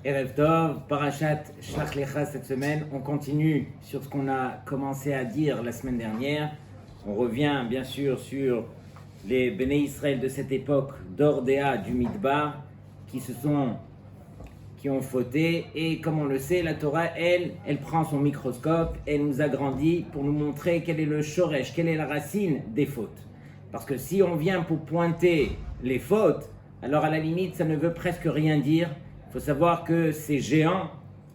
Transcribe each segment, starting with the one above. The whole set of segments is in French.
Erev Tov, Parashat Shlach Lecha cette semaine. On continue sur ce qu'on a commencé à dire la semaine dernière. On revient bien sûr sur les Béné Israël de cette époque d'Ordéa du Midbar qui ont fauté. Et comme on le sait, la Torah, elle prend son microscope, elle nous agrandit pour nous montrer quel est le shoresh, quelle est la racine des fautes. Parce que si on vient pour pointer les fautes, alors à la limite, ça ne veut presque rien dire. Il faut savoir que ces géants,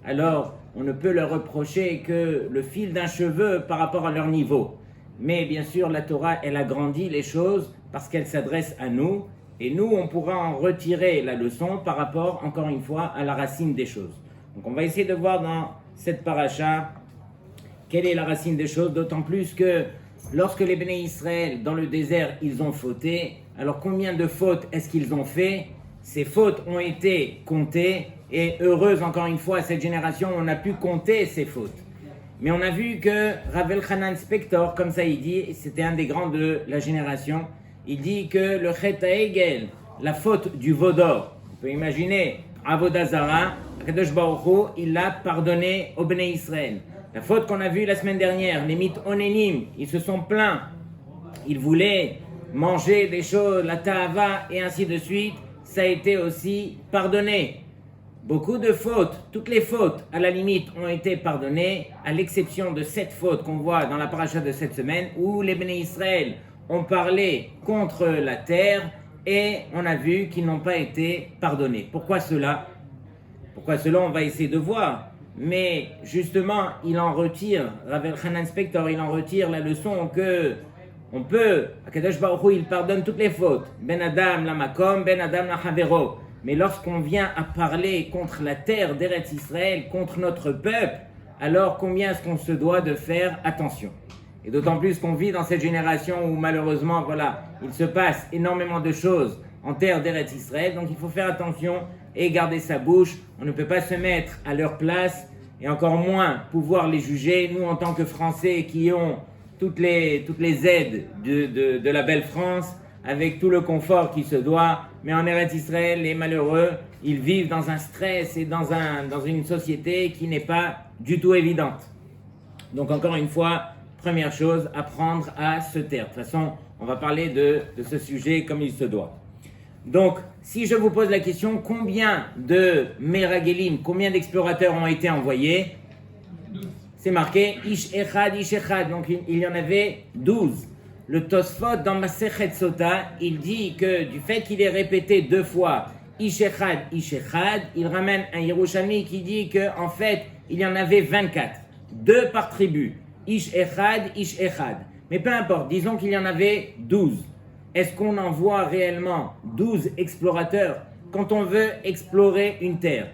alors on ne peut leur reprocher que le fil d'un cheveu par rapport à leur niveau. Mais bien sûr, la Torah, elle agrandit les choses parce qu'elle s'adresse à nous. Et nous, on pourra en retirer la leçon par rapport, encore une fois, à la racine des choses. Donc on va essayer de voir dans cette paracha quelle est la racine des choses, d'autant plus que lorsque les Béné Israël, dans le désert, ils ont fauté, alors combien de fautes est-ce qu'ils ont fait? Ces fautes ont été comptées, et heureuse encore une fois, cette génération, on a pu compter ces fautes. Mais on a vu que Rav Elchanan Spector, comme ça il dit, c'était un des grands de la génération, il dit que le Chet HaEgel, la faute du veau d'or, on peut imaginer, Avodah Zara, Kadosh Baruch Hu, il l'a pardonné au Béné Israël. La faute qu'on a vue la semaine dernière, les Mitonénim, ils se sont plaints, ils voulaient manger des choses, la Ta'ava et ainsi de suite, ça a été aussi pardonné. Beaucoup de fautes, toutes les fautes à la limite ont été pardonnées, à l'exception de cette faute qu'on voit dans la paracha de cette semaine, où les Béné Israël ont parlé contre la terre et on a vu qu'ils n'ont pas été pardonnés. Pourquoi cela? Pourquoi cela? On va essayer de voir. Mais justement, il en retire, Rav Elchanan Spector, il en retire la leçon que on peut, Akadosh Baruch Hu, il pardonne toutes les fautes. Ben Adam la Makom, Ben Adam la Havero. Mais lorsqu'on vient à parler contre la terre d'Eretz Israël, contre notre peuple, alors combien est-ce qu'on se doit de faire attention? Et d'autant plus qu'on vit dans cette génération où malheureusement, voilà, il se passe énormément de choses en terre d'Eretz Israël, donc il faut faire attention et garder sa bouche. On ne peut pas se mettre à leur place et encore moins pouvoir les juger. Nous, en tant que Français qui ont toutes les aides de la belle France, avec tout le confort qui se doit, mais en Eretz Israël, les malheureux, ils vivent dans un stress et dans une société qui n'est pas du tout évidente. Donc encore une fois, première chose, apprendre à se taire. De toute façon, on va parler de ce sujet comme il se doit. Donc, si je vous pose la question, combien de Meragelim, combien d'explorateurs ont été envoyés? C'est marqué Ish Echad, donc il y en avait 12. Le Tosfot dans Masechet Sota, il dit que du fait qu'il est répété 2 fois Ish Echad, il ramène un Yerushalmi qui dit qu'en fait, il y en avait 24. 2 par tribu. Ish Echad. Mais peu importe, disons qu'il y en avait 12. Est-ce qu'on envoie réellement 12 explorateurs quand on veut explorer une terre?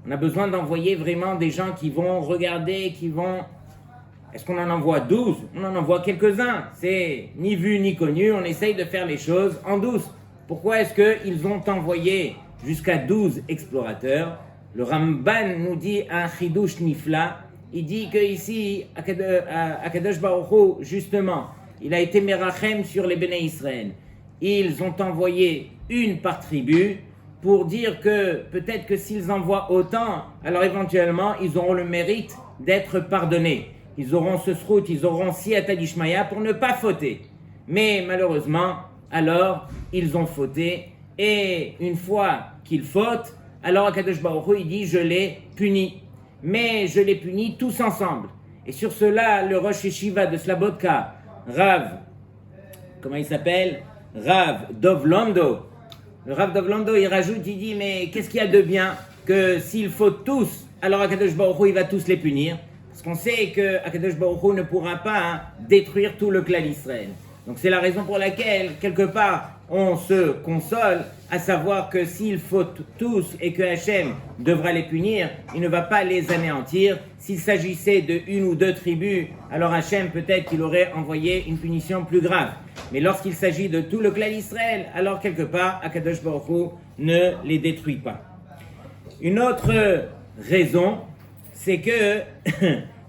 On a besoin d'envoyer vraiment des gens qui vont regarder, Est-ce qu'on en envoie 12? On en envoie quelques-uns. C'est ni vu ni connu. On essaye de faire les choses en douce. Pourquoi est-ce qu'ils ont envoyé jusqu'à 12 explorateurs? Le Ramban nous dit un Chidush Nifla. Il dit que ici, Akadosh Baruch Hu, justement, il a été Merachem sur les Béné Israël. Ils ont envoyé une par tribu pour dire que peut-être que s'ils envoient autant, alors éventuellement, ils auront le mérite d'être pardonnés. Ils auront ce srout, ils auront siyata d'Ishmaïa pour ne pas fauter. Mais malheureusement, alors, ils ont fauté. Et une fois qu'ils fautent, alors Akadosh Baruch Hu, il dit, je les punis. Mais je les punis tous ensemble. Et sur cela, le Rosh Yeshiva de Slabodka, Rav, comment il s'appelle? Rav Dovlando. Le Rav Dovlando, il rajoute, il dit, mais qu'est-ce qu'il y a de bien que s'ils fautent tous, alors Akadosh Baruch Hu, il va tous les punir? Parce qu'on sait que Akadosh Baruch Hu ne pourra pas détruire tout le clan d'Israël. Donc c'est la raison pour laquelle, quelque part, on se console, à savoir que s'ils fautent tous et que Hachem devra les punir, il ne va pas les anéantir. S'il s'agissait de 1 ou 2 tribus, alors Hachem peut-être qu'il aurait envoyé une punition plus grave. Mais lorsqu'il s'agit de tout le clan d'Israël, alors quelque part, Akadosh Baruch Hu ne les détruit pas. Une autre raison, c'est que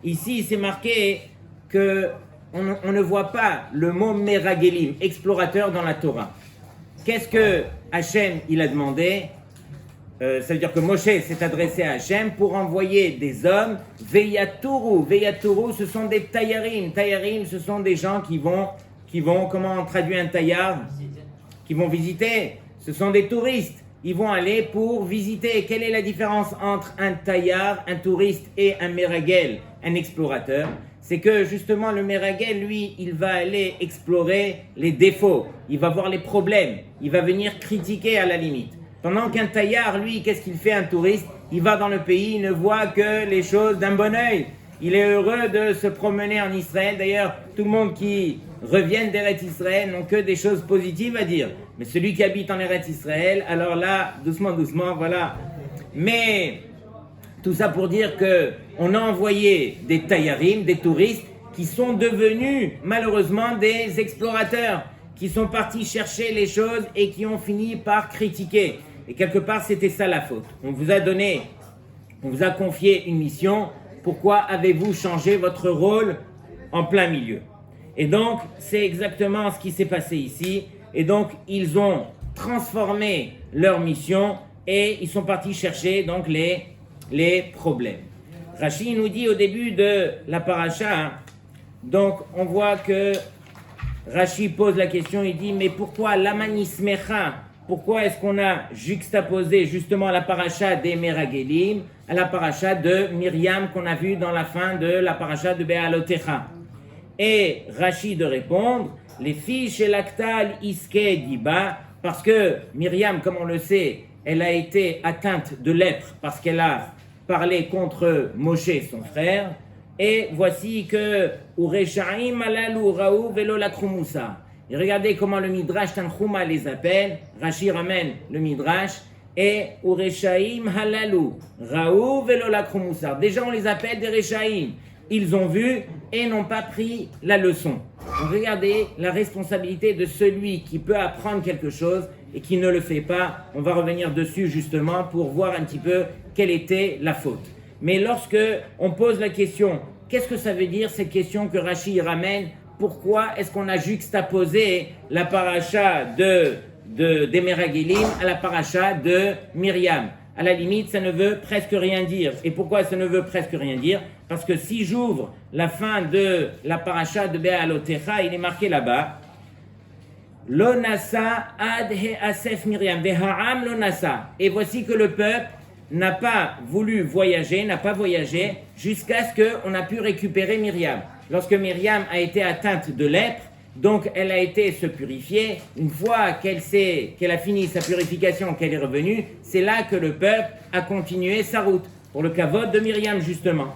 ici c'est marqué que on ne voit pas le mot Meragelim, explorateur dans la Torah. Qu'est-ce que Hachem il a demandé? ça veut dire que Moshe s'est adressé à Hachem pour envoyer des hommes, Veyatouru. Veyatouru, ce sont des tayarim. Tayarim, ce sont des gens qui vont, comment on traduit un taillard? Qui vont visiter. Ce sont des touristes. Ils vont aller pour visiter. Quelle est la différence entre un taillard, un touriste et un meragel, un explorateur? C'est que justement le meragel, lui, il va aller explorer les défauts. Il va voir les problèmes. Il va venir critiquer à la limite. Pendant qu'un taillard, lui, qu'est-ce qu'il fait, un touriste? Il va dans le pays, il ne voit que les choses d'un bon œil. Il est heureux de se promener en Israël. D'ailleurs, tout le monde qui revient d'Eretz Israël n'ont que des choses positives à dire. Mais celui qui habite en Eretz Israël, alors là, doucement, voilà. Mais tout ça pour dire qu'on a envoyé des tayarim, des touristes, qui sont devenus malheureusement des explorateurs, qui sont partis chercher les choses et qui ont fini par critiquer. Et quelque part, c'était ça la faute. On vous a confié une mission. Pourquoi avez-vous changé votre rôle en plein milieu? Et donc, c'est exactement ce qui s'est passé ici. Et donc, ils ont transformé leur mission et ils sont partis chercher donc les problèmes. Rashi nous dit au début de la paracha, donc on voit que Rashi pose la question, il dit, mais pourquoi l'amanismecha? Pourquoi est-ce qu'on a juxtaposé justement la paracha des Meragelim à la paracha de Myriam qu'on a vu dans la fin de la paracha de Be'alotecha? Et Rashi de répondre, les filles chez l'Aktal Iske Diba, parce que Myriam, comme on le sait, elle a été atteinte de lèpre parce qu'elle a parlé contre Moshe, son frère. Et voici que Ureshaim alalu raou velo lakrumusa. Et regardez comment le Midrash Tanchuma les appelle. Rashi ramène le Midrash. Et Ureshaim halalu raou velo lakrumusa. Déjà on les appelle des Reshaim. Ils ont vu et n'ont pas pris la leçon. Donc regardez la responsabilité de celui qui peut apprendre quelque chose et qui ne le fait pas. On va revenir dessus justement pour voir un petit peu quelle était la faute. Mais lorsque on pose la question, qu'est-ce que ça veut dire cette question que Rashi ramène? Pourquoi est-ce qu'on a juxtaposé la paracha des Meragelim à la paracha de Myriam? À la limite, ça ne veut presque rien dire. Et pourquoi ça ne veut presque rien dire? Parce que si j'ouvre la fin de la paracha de Be'alotecha, il est marqué là-bas, Lo nasa ad he'asef Myriam, ve'ha'am lo nasa. Et voici que le peuple n'a pas voulu voyager, n'a pas voyagé jusqu'à ce qu'on a pu récupérer Myriam. Lorsque Myriam a été atteinte de lèpre, donc elle a été se purifier. Une fois qu'elle a fini sa purification, qu'elle est revenue, c'est là que le peuple a continué sa route, pour le kavod de Myriam justement.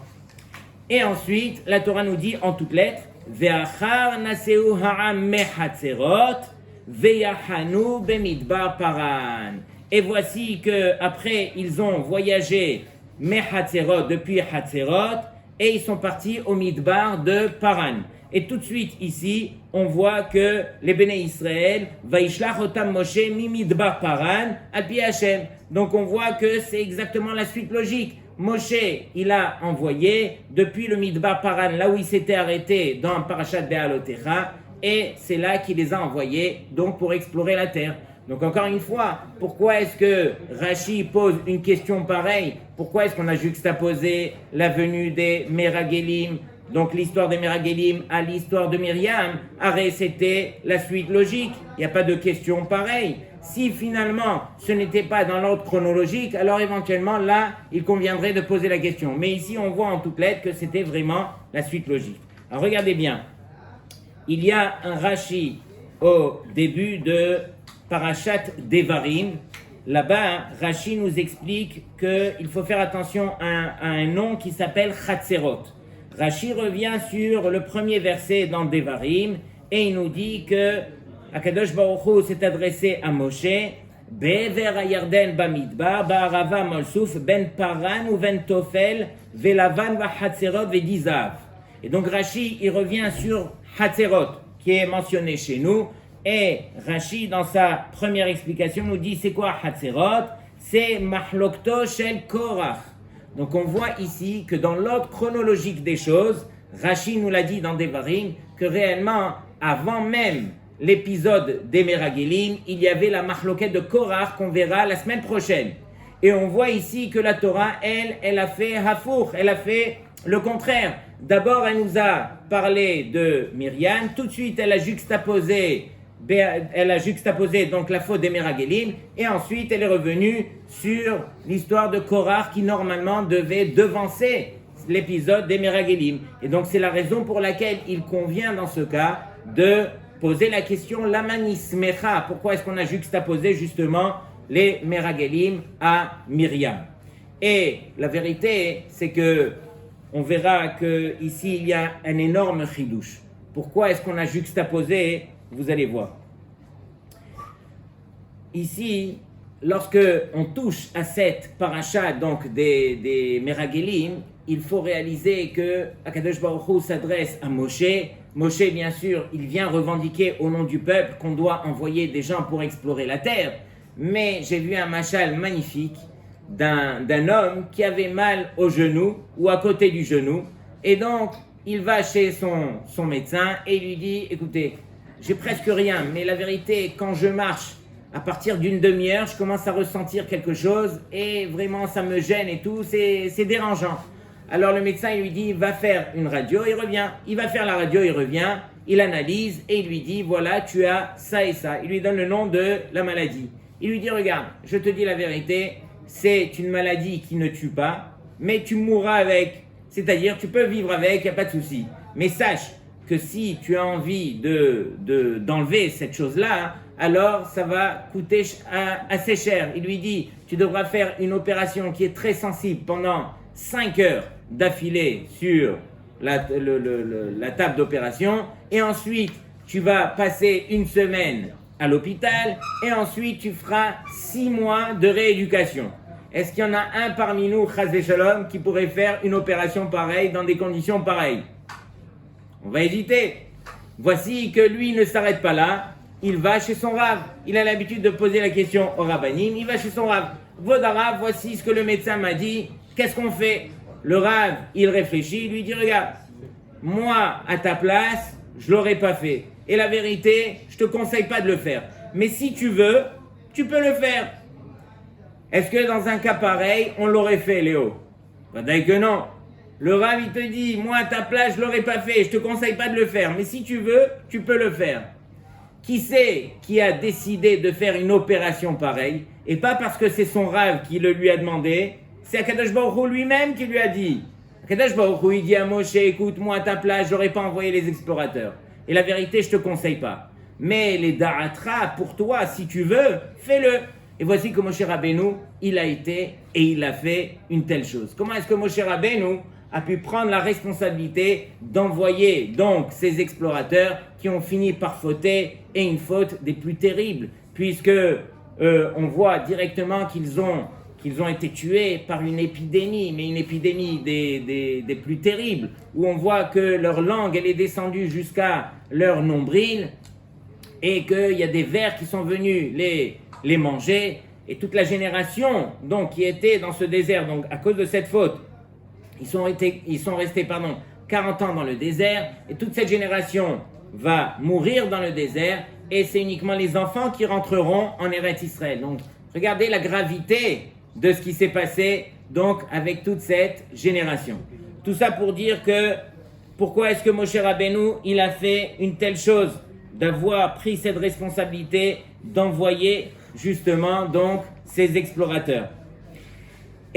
Et ensuite, la Torah nous dit en toutes lettres, Ve'achar naseu ha'am mehatzerot, ve'yahanu bemidbar paran. Et voici que après ils ont voyagé Mehatzerot depuis Hatzerot et ils sont partis au Midbar de Paran. Et tout de suite ici, on voit que les Béné Israël, Vaishlach otam Moshe mi Midbar Paran al pi Hashem. Donc on voit que c'est exactement la suite logique. Moshe, il a envoyé depuis le Midbar Paran, là où il s'était arrêté dans Parashat Be'alotecha, et c'est là qu'il les a envoyés donc pour explorer la terre. Donc encore une fois, pourquoi est-ce que Rashi pose une question pareille? Pourquoi est-ce qu'on a juxtaposé la venue des Meragelim, donc l'histoire des Meragelim à l'histoire de Myriam? Arrête, c'était la suite logique, il n'y a pas de question pareille. Si finalement ce n'était pas dans l'ordre chronologique, alors éventuellement là, il conviendrait de poser la question. Mais ici on voit en toutes lettres que c'était vraiment la suite logique. Alors regardez bien, il y a un Rashi au début de Parashat Devarim. Là-bas, Rashi nous explique qu'il faut faire attention à un nom qui s'appelle Chatzerot. Rashi revient sur le premier verset dans Devarim et il nous dit que Akadosh Baruch Hu s'est adressé à Moshe, Be'ever hayarden bamidbar, ba'arava molsouf, ben paran ou ben tofel, ve'lavan va'chatzerot ve'dizav. Et donc Rashi, il revient sur Chatzerot, qui est mentionné chez nous. Et Rashi, dans sa première explication, nous dit c'est quoi Hatzerot? C'est Mahlokto Shel Korach. Donc on voit ici que dans l'ordre chronologique des choses, Rashi nous l'a dit dans Devarim, que réellement, avant même l'épisode des Meragelim, il y avait la Mahloket de Korach qu'on verra la semaine prochaine. Et on voit ici que la Torah, elle a fait hafour, elle a fait le contraire. D'abord, elle nous a parlé de Myriam, tout de suite, elle a juxtaposé donc la faute des Meragelim, et ensuite, elle est revenue sur l'histoire de Korach qui normalement devait devancer l'épisode des Meragelim. Et donc, c'est la raison pour laquelle il convient dans ce cas de poser la question Lamanismecha, pourquoi est-ce qu'on a juxtaposé justement les Meragelim à Myriam. Et la vérité, c'est que on verra qu'ici, il y a un énorme chidouche. Pourquoi est-ce qu'on a juxtaposé? Vous allez voir. Ici, lorsque on touche à cette paracha, donc des Meragelim, il faut réaliser que Akadosh Baruch Hu s'adresse à Moshe. Moshe, bien sûr, il vient revendiquer au nom du peuple qu'on doit envoyer des gens pour explorer la terre. Mais j'ai vu un machal magnifique d'un homme qui avait mal au genou ou à côté du genou. Et donc, il va chez son médecin et il lui dit, écoutez, j'ai presque rien, mais la vérité, quand je marche, à partir d'une demi-heure, je commence à ressentir quelque chose et vraiment ça me gêne et tout, c'est dérangeant. Alors le médecin il lui dit, va faire une radio, il revient. Il va faire la radio, il revient, il analyse et il lui dit, voilà, tu as ça et ça. Il lui donne le nom de la maladie. Il lui dit, regarde, je te dis la vérité, c'est une maladie qui ne tue pas, mais tu mourras avec. C'est-à-dire, tu peux vivre avec, il n'y a pas de souci. Mais sache que si tu as envie d'enlever cette chose-là, alors ça va coûter assez cher. Il lui dit, tu devras faire une opération qui est très sensible pendant 5 heures d'affilée sur la table d'opération, et ensuite tu vas passer une semaine à l'hôpital, et ensuite tu feras 6 mois de rééducation. Est-ce qu'il y en a un parmi nous, Chas v'Shalom, qui pourrait faire une opération pareille dans des conditions pareilles? On va hésiter. Voici que lui ne s'arrête pas là, il va chez son Rav. Il a l'habitude de poser la question au Rabbanim, il va chez son Rav. Vodara, voici ce que le médecin m'a dit, qu'est-ce qu'on fait? Le Rav, il réfléchit, il lui dit, regarde, moi, à ta place, je ne l'aurais pas fait. Et la vérité, je ne te conseille pas de le faire. Mais si tu veux, tu peux le faire. Est-ce que dans un cas pareil, on l'aurait fait, Léo? Peut-être que non. Le Rav, il te dit, moi, à ta place, je ne l'aurais pas fait. Je ne te conseille pas de le faire. Mais si tu veux, tu peux le faire. Qui c'est qui a décidé de faire une opération pareille? Et pas parce que c'est son Rav qui le lui a demandé. C'est Akadosh Baruch Hu lui-même qui lui a dit. Akadosh Baruch Hu, il dit à Moshe, écoute, moi, à ta place, je n'aurais pas envoyé les explorateurs. Et la vérité, je ne te conseille pas. Mais les Da'atra, pour toi, si tu veux, fais-le. Et voici que Moshe Rabbeinu, il a été et il a fait une telle chose. Comment est-ce que Moshe Rabbeinu a pu prendre la responsabilité d'envoyer donc ces explorateurs qui ont fini par fauter, et une faute des plus terribles, puisque on voit directement qu'ils ont été tués par une épidémie, mais une épidémie des plus terribles, où on voit que leur langue elle est descendue jusqu'à leur nombril, et qu'il y a des vers qui sont venus les manger, et toute la génération donc qui était dans ce désert, donc à cause de cette faute, ils sont restés 40 ans dans le désert, et toute cette génération va mourir dans le désert, et c'est uniquement les enfants qui rentreront en Eretz Israël. Donc regardez la gravité de ce qui s'est passé donc avec toute cette génération. Tout ça pour dire que pourquoi est-ce que Moshe Rabbeinu il a fait une telle chose, d'avoir pris cette responsabilité d'envoyer justement donc ces explorateurs.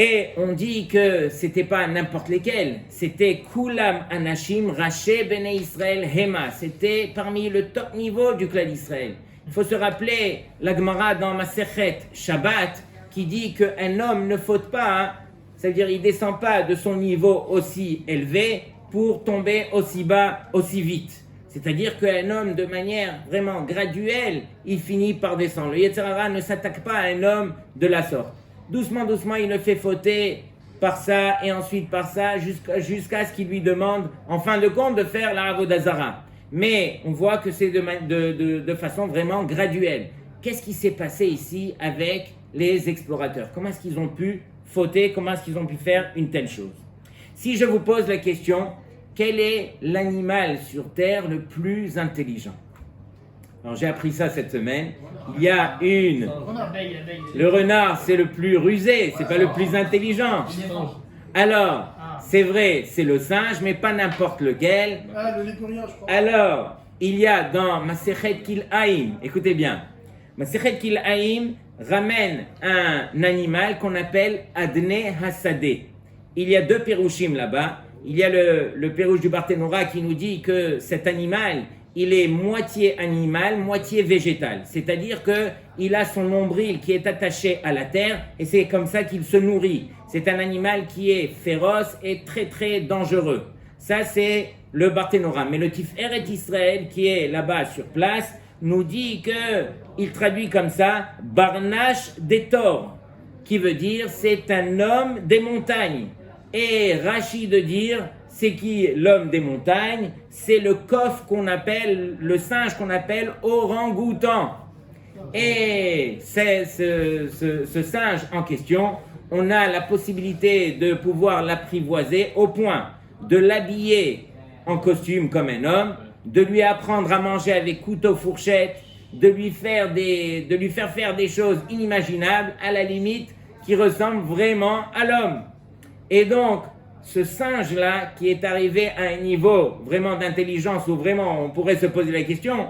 Et on dit que c'était pas n'importe lesquels, c'était Kulam Anashim Raché Bene Israël Hema, c'était parmi le top niveau du clan d'Israël. Il faut se rappeler la Gemara dans Masechet Shabbat qui dit qu'un homme ne faute pas, c'est-à-dire il ne descend pas de son niveau aussi élevé pour tomber aussi bas aussi vite. C'est-à-dire qu'un homme, de manière vraiment graduelle, il finit par descendre. Le Yetzer Hara ne s'attaque pas à un homme de la sorte. Doucement, doucement, il le fait fauter par ça et ensuite par ça, jusqu'à ce qu'il lui demande, en fin de compte, de faire la Avodah Zara. Mais on voit que c'est de façon vraiment graduelle. Qu'est-ce qui s'est passé ici avec les explorateurs? Comment est-ce qu'ils ont pu fauter? Comment est-ce qu'ils ont pu faire une telle chose? Si je vous pose la question, quel est l'animal sur Terre le plus intelligent? Alors j'ai appris ça cette semaine. Il y a une... Le renard, c'est le plus rusé, c'est pas le plus intelligent. Alors, c'est vrai, c'est le singe, mais pas n'importe lequel. Ah, le léporien, je crois. Alors, il y a dans Masechet Kil'aim, écoutez bien, Masechet Kil'aim ramène un animal qu'on appelle Adne Hasadeh. Il y a deux pérouchim là-bas. Il y a le pérouche du Barthénora qui nous dit que cet animal, il est moitié animal, moitié végétal. C'est-à-dire qu'il a son nombril qui est attaché à la terre et c'est comme ça qu'il se nourrit. C'est un animal qui est féroce et très très dangereux. Ça c'est le Barthénora. Mais le Tiferet Israël qui est là-bas sur place nous dit qu'il traduit comme ça Barnash Detor, qui veut dire c'est un homme des montagnes. Et Rashi de dire c'est qui l'homme des montagnes? C'est le coff qu'on appelle, le singe qu'on appelle orang-outan. Et c'est ce singe en question, on a la possibilité de pouvoir l'apprivoiser au point de l'habiller en costume comme un homme, de lui apprendre à manger avec couteau fourchette, de lui faire faire des choses inimaginables, à la limite, qui ressemblent vraiment à l'homme. Et donc, ce singe-là, qui est arrivé à un niveau vraiment d'intelligence où vraiment on pourrait se poser la question,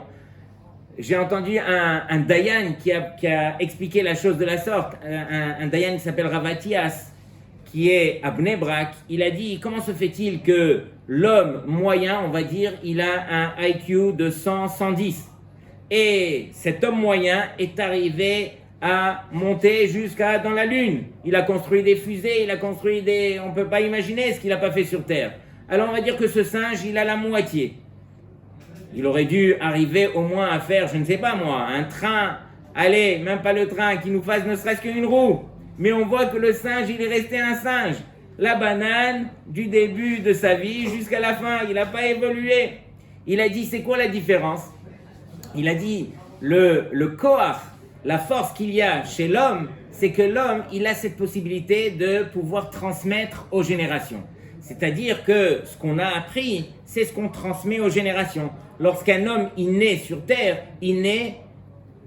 j'ai entendu un Dayan qui a expliqué la chose de la sorte, un Dayan qui s'appelle Ravatias, qui est à Bnei Brak. Il a dit, comment se fait-il que l'homme moyen, on va dire, il a un IQ de 100-110 et cet homme moyen est arrivé à monter jusqu'à dans la Lune. Il a construit des fusées, on ne peut pas imaginer ce qu'il n'a pas fait sur Terre. Alors on va dire que ce singe, il a la moitié. Il aurait dû arriver au moins à faire, je ne sais pas moi, un train, allez, même pas le train, qui nous fasse ne serait-ce qu'une roue. Mais on voit que le singe, il est resté un singe. La banane, du début de sa vie jusqu'à la fin, il n'a pas évolué. Il a dit, c'est quoi la différence? Il a dit, le koach, la force qu'il y a chez l'homme, c'est que l'homme, il a cette possibilité de pouvoir transmettre aux générations. C'est-à-dire que ce qu'on a appris, c'est ce qu'on transmet aux générations. Lorsqu'un homme, il naît sur Terre, il naît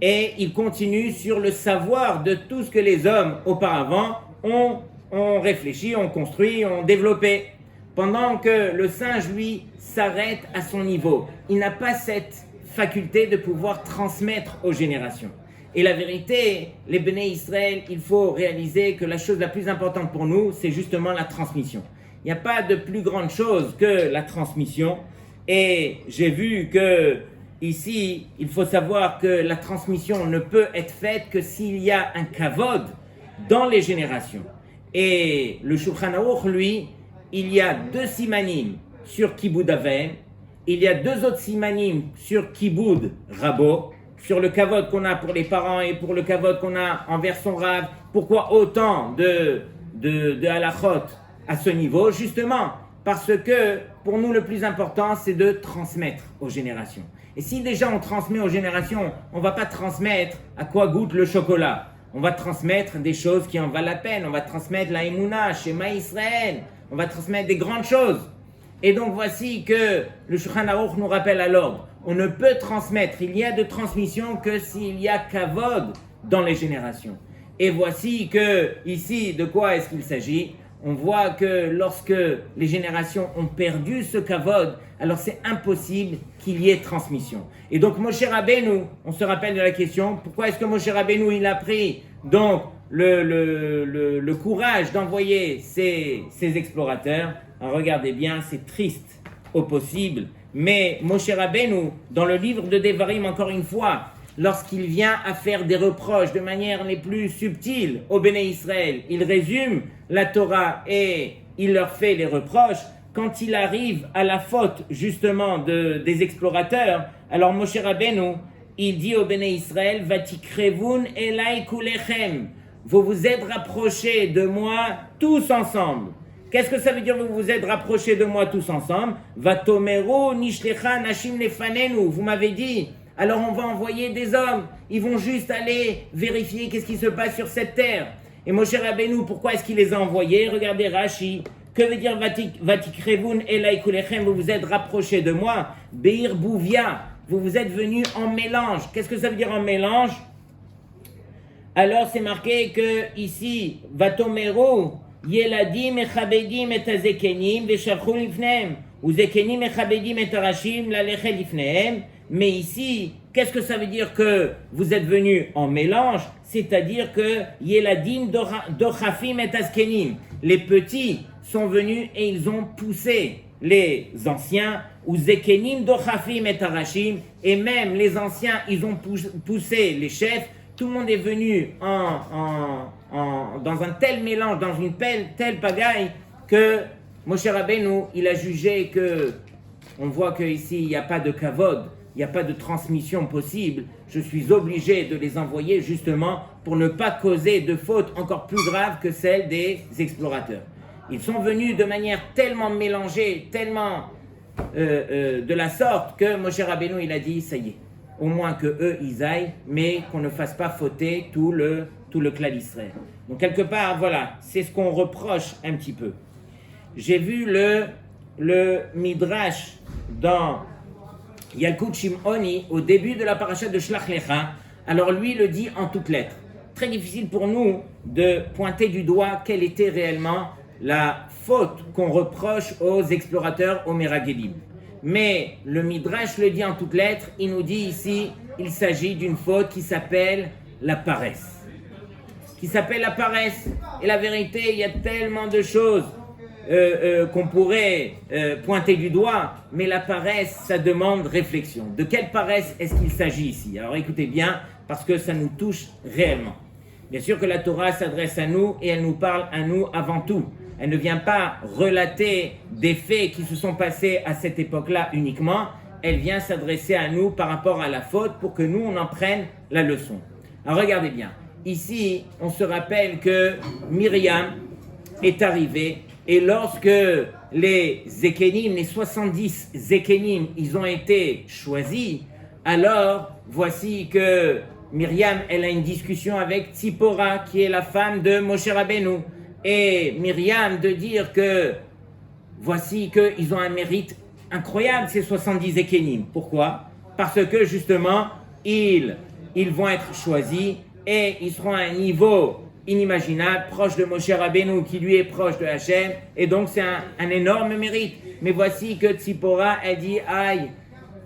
et il continue sur le savoir de tout ce que les hommes, auparavant, ont réfléchi, ont construit, ont développé. Pendant que le singe, lui, s'arrête à son niveau. Il n'a pas cette faculté de pouvoir transmettre aux générations. Et la vérité, les Béné Israël, il faut réaliser que la chose la plus importante pour nous, c'est justement la transmission. Il n'y a pas de plus grande chose que la transmission. Et j'ai vu que ici, il faut savoir que la transmission ne peut être faite que s'il y a un kavod dans les générations. Et le Shulchan Aruch, lui, il y a 2 simanim sur Kibud Avem, il y a 2 autres simanim sur Kibud Rabo, sur le kavod qu'on a pour les parents et pour le kavod qu'on a envers son rab. Pourquoi autant de halachot à ce niveau? Justement, parce que pour nous le plus important, c'est de transmettre aux générations. Et si déjà on transmet aux générations, on ne va pas transmettre à quoi goûte le chocolat. On va transmettre des choses qui en valent la peine. On va transmettre la Emouna, Shema Israël. On va transmettre des grandes choses. Et donc voici que le Shulchan Aruch nous rappelle à l'ordre. On ne peut transmettre, il y a de transmission que s'il y a kavod dans les générations. Et voici que ici, de quoi est-ce qu'il s'agit? On voit que lorsque les générations ont perdu ce kavod, alors c'est impossible qu'il y ait transmission. Et donc Moshe Rabbeinu, on se rappelle de la question, pourquoi est-ce que Moshe Rabbeinu il a pris donc le courage d'envoyer ces explorateurs? Alors regardez bien, c'est triste au possible, mais Moshe Rabbeinu, dans le livre de Devarim, encore une fois, lorsqu'il vient à faire des reproches de manière les plus subtiles au Béné Israël, il résume la Torah et il leur fait les reproches. Quand il arrive à la faute justement des explorateurs, alors Moshe Rabbeinu, il dit au Béné Israël, Vatikrevun elai kulechem, vous vous êtes rapprochés de moi tous ensemble. Qu'est-ce que ça veut dire, vous vous êtes rapprochés de moi tous ensemble? Vatomeru nishlecha nashim lefanenu, vous m'avez dit, alors on va envoyer des hommes, ils vont juste aller vérifier qu'est-ce qui se passe sur cette terre. Et Moshe Rabbeinu, pourquoi est-ce qu'il les a envoyés? Regardez Rashi, que veut dire Vatikrevun elai kulechem, vous vous êtes rapprochés de moi? Beir Bouvia, vous êtes venus en mélange. Qu'est-ce que ça veut dire en mélange? Alors c'est marqué que ici, Vatomeru, Yeladim echabedim et azekenim veshalchu lifnehem, ou zekenim echabedim et arashim lalechel lifnehem. Mais ici, qu'est-ce que ça veut dire que vous êtes venus en mélange? C'est-à-dire que Yeladim dochafim et azkenim. Les petits sont venus et ils ont poussé les anciens, ou zekenim dochafim et arashim, et même les anciens, ils ont poussé les chefs. Tout le monde est venu dans un tel mélange, dans une telle pagaille, que Moshe Rabbeinu, il a jugé que, on voit qu'ici, il n'y a pas de kavod, il n'y a pas de transmission possible. Je suis obligé de les envoyer justement pour ne pas causer de fautes encore plus graves que celles des explorateurs. Ils sont venus de manière tellement mélangée, tellement de la sorte que Moshe Rabbeinu, il a dit, ça y est, au moins que eux ils aillent, mais qu'on ne fasse pas fauter tout le clan d'Israël. Donc quelque part, voilà, c'est ce qu'on reproche un petit peu. J'ai vu le Midrash dans Yalkut Shimoni au début de la paracha de Shlach Lecha. Alors lui le dit en toutes lettres. Très difficile pour nous de pointer du doigt quelle était réellement la faute qu'on reproche aux explorateurs, aux Meragelim. Mais le Midrash le dit en toutes lettres, il nous dit ici, il s'agit d'une faute qui s'appelle la paresse. Et la vérité, il y a tellement de choses qu'on pourrait pointer du doigt, mais la paresse, ça demande réflexion. De quelle paresse est-ce qu'il s'agit ici? Alors écoutez bien, parce que ça nous touche réellement. Bien sûr que la Torah s'adresse à nous et elle nous parle à nous avant tout. Elle ne vient pas relater des faits qui se sont passés à cette époque-là uniquement. Elle vient s'adresser à nous par rapport à la faute pour que nous, on en prenne la leçon. Alors regardez bien. Ici, on se rappelle que Myriam est arrivée et lorsque les Zekenim, les 70 Zekenim, ils ont été choisis, alors voici que Myriam, elle a une discussion avec Tzipora, qui est la femme de Moshe Rabbeinu. Et Myriam de dire que voici qu'ils ont un mérite incroyable, ces 70 Zekenim. Pourquoi? Parce que justement, ils vont être choisis et ils seront à un niveau inimaginable, proche de Moshe Rabbeinu, qui lui est proche de Hachem. Et donc c'est un énorme mérite. Mais voici que Tzipora, elle dit, aïe,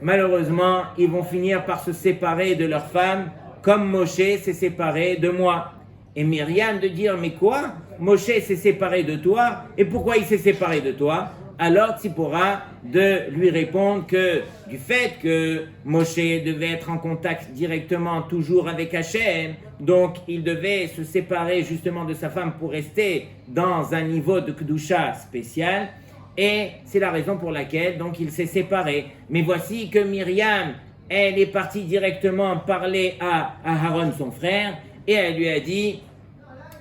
malheureusement, ils vont finir par se séparer de leur femme, comme Moshe s'est séparé de moi. Et Myriam de dire, mais quoi? Moshe s'est séparé de toi, et pourquoi il s'est séparé de toi? Alors Tzipora de lui répondre que du fait que Moshe devait être en contact directement toujours avec Hachem, donc il devait se séparer justement de sa femme pour rester dans un niveau de Kedusha spécial, et c'est la raison pour laquelle donc il s'est séparé. Mais voici que Myriam, elle est partie directement parler à Aaron, son frère, et elle lui a dit,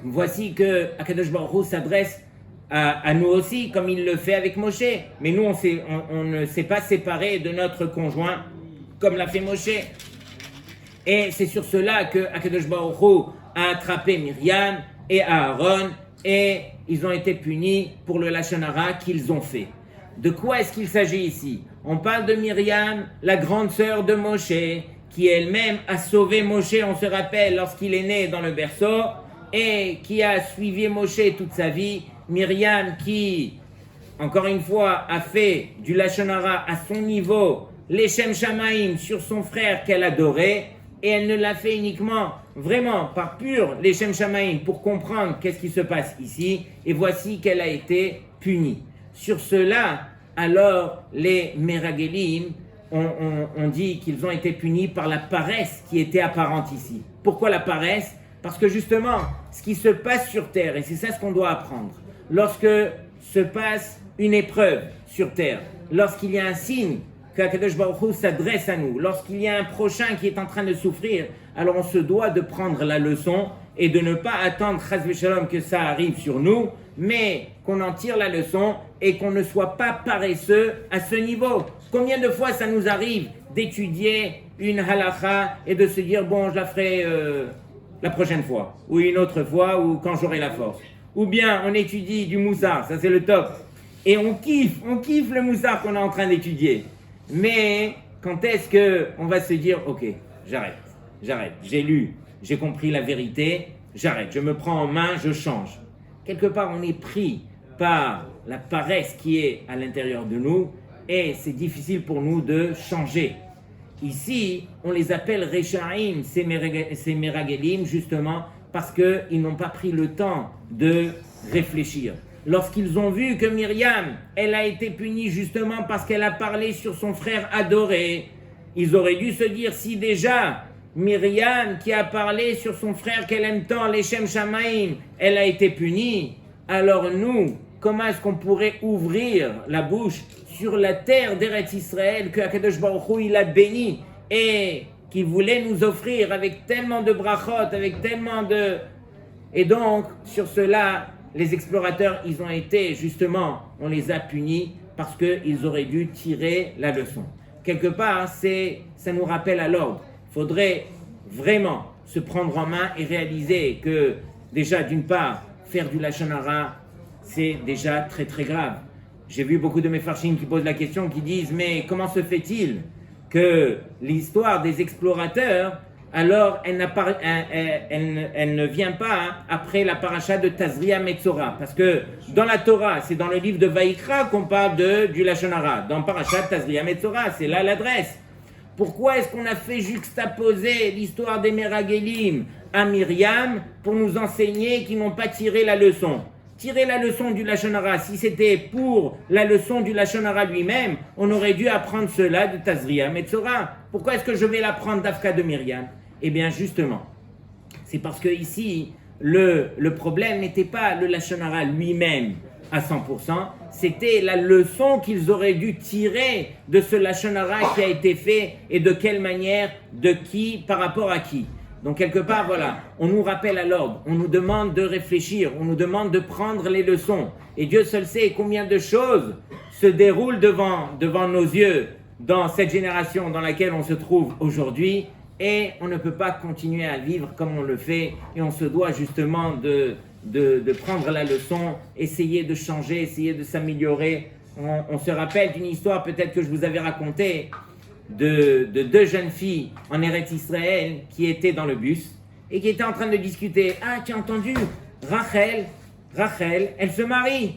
voici que Akadosh Baruch Hu s'adresse à nous aussi, comme il le fait avec Moshe. Mais nous, on ne s'est pas séparé de notre conjoint, comme l'a fait Moshe. Et c'est sur cela que Akadosh Baruch Hu a attrapé Myriam et Aaron, et ils ont été punis pour le Lashon Hara qu'ils ont fait. De quoi est-ce qu'il s'agit ici? On parle de Myriam, la grande sœur de Moshe, qui elle-même a sauvé Moshe, on se rappelle, lorsqu'il est né dans le berceau, et qui a suivi Moshe toute sa vie. Myriam qui, encore une fois, a fait du Lashon Hara à son niveau, les Shem Shamaim sur son frère qu'elle adorait, et elle ne l'a fait uniquement, vraiment, par pur les Shem Shamaim, pour comprendre qu'est-ce qui se passe ici, et voici qu'elle a été punie. Sur cela, alors, les Meragelim ont dit qu'ils ont été punis par la paresse qui était apparente ici. Pourquoi la paresse? Parce que justement, ce qui se passe sur terre, et c'est ça ce qu'on doit apprendre, lorsque se passe une épreuve sur terre, lorsqu'il y a un signe qu'Akadosh Baruch Hu s'adresse à nous, lorsqu'il y a un prochain qui est en train de souffrir, alors on se doit de prendre la leçon et de ne pas attendre Chas v'Shalom que ça arrive sur nous, mais qu'on en tire la leçon et qu'on ne soit pas paresseux à ce niveau. Combien de fois ça nous arrive d'étudier une halakha et de se dire bon, je la ferai la prochaine fois, ou une autre fois, ou quand j'aurai la force. Ou bien on étudie du moussar, ça c'est le top, et on kiffe le moussar qu'on est en train d'étudier. Mais Quand est-ce qu'on va se dire, ok, j'arrête, j'ai lu, j'ai compris la vérité, j'arrête, je me prends en main, je change. Quelque part, on est pris par la paresse qui est à l'intérieur de nous et c'est difficile pour nous de changer. Ici, on les appelle Rechaim, ces Meragelim, justement parce qu'ils n'ont pas pris le temps de réfléchir. Lorsqu'ils ont vu que Myriam, elle a été punie justement parce qu'elle a parlé sur son frère adoré, ils auraient dû se dire, si déjà Myriam qui a parlé sur son frère qu'elle aime tant, les Shem Shamaim, elle a été punie, alors nous, comment est-ce qu'on pourrait ouvrir la bouche sur la terre d'Eretz Israël que Akadosh Baruch Hu, il a béni et qui voulait nous offrir avec tellement de brachot, avec tellement de... Et donc, sur cela, les explorateurs, ils ont été, justement, on les a punis parce qu'ils auraient dû tirer la leçon. Quelque part, ça nous rappelle à l'ordre. Il faudrait vraiment se prendre en main et réaliser que, déjà, d'une part, faire du Lachon Hara, c'est déjà très très grave. J'ai vu beaucoup de mes farshim qui posent la question, qui disent, mais comment se fait-il que l'histoire des explorateurs, alors elle ne vient pas après la paracha de Tazria Metzora, parce que dans la Torah, c'est dans le livre de Vaïkra qu'on parle du Lachon Hara. Dans paracha de Tazria Metzora, c'est là l'adresse. Pourquoi est-ce qu'on a fait juxtaposer l'histoire des Meragelim à Myriam pour nous enseigner qu'ils n'ont pas tiré la leçon? Tirer la leçon du Lachon Hara, si c'était pour la leçon du Lachon Hara lui-même, on aurait dû apprendre cela de Tazria Metzora. Pourquoi est-ce que je vais l'apprendre d'Afka de Myriam? Eh bien justement, c'est parce que ici, le problème n'était pas le Lachon Hara lui-même à 100%, c'était la leçon qu'ils auraient dû tirer de ce Lachon Hara qui a été fait et de quelle manière, de qui, par rapport à qui. Donc quelque part, voilà, on nous rappelle à l'ordre, on nous demande de réfléchir, on nous demande de prendre les leçons. Et Dieu seul sait combien de choses se déroulent devant nos yeux dans cette génération dans laquelle on se trouve aujourd'hui. Et on ne peut pas continuer à vivre comme on le fait. Et on se doit justement de prendre la leçon, essayer de changer, essayer de s'améliorer. On se rappelle d'une histoire peut-être que je vous avais racontée, de deux jeunes filles en Eretz Israël qui étaient dans le bus et qui étaient en train de discuter. Ah, tu as entendu, Rachel, elle se marie.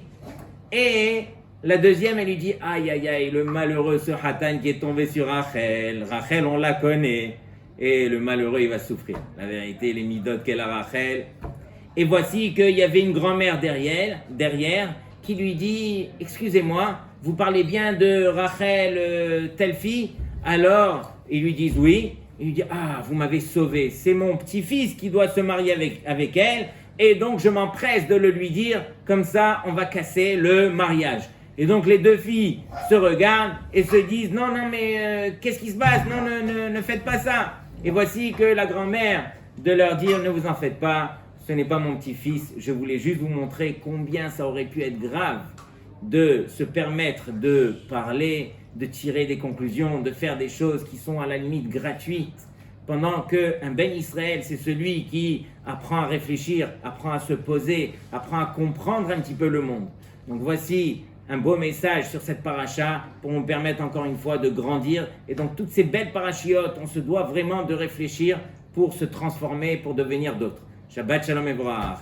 Et la deuxième, elle lui dit, aïe, aïe, aïe, le malheureux ce Hatan qui est tombé sur Rachel, on la connaît. Et le malheureux, il va souffrir. La vérité, les midotes qu'elle a Rachel. Et voici qu'il y avait une grand-mère derrière qui lui dit, excusez-moi, vous parlez bien de Rachel, telle fille? Alors, ils lui disent oui. Il lui dit, ah, vous m'avez sauvé. C'est mon petit-fils qui doit se marier avec elle. Et donc, je m'empresse de le lui dire. Comme ça, on va casser le mariage. Et donc, les deux filles se regardent et se disent, non, mais qu'est-ce qui se passe? Non, ne faites pas ça. Et voici que la grand-mère de leur dire, ne vous en faites pas. Ce n'est pas mon petit-fils. Je voulais juste vous montrer combien ça aurait pu être grave de se permettre de parler, de tirer des conclusions, de faire des choses qui sont à la limite gratuites, pendant qu'un Ben Israël, c'est celui qui apprend à réfléchir, apprend à se poser, apprend à comprendre un petit peu le monde. Donc voici un beau message sur cette paracha pour nous permettre encore une fois de grandir. Et donc toutes ces belles parachiotes, on se doit vraiment de réfléchir pour se transformer, pour devenir d'autres. Shabbat Shalom Evrach.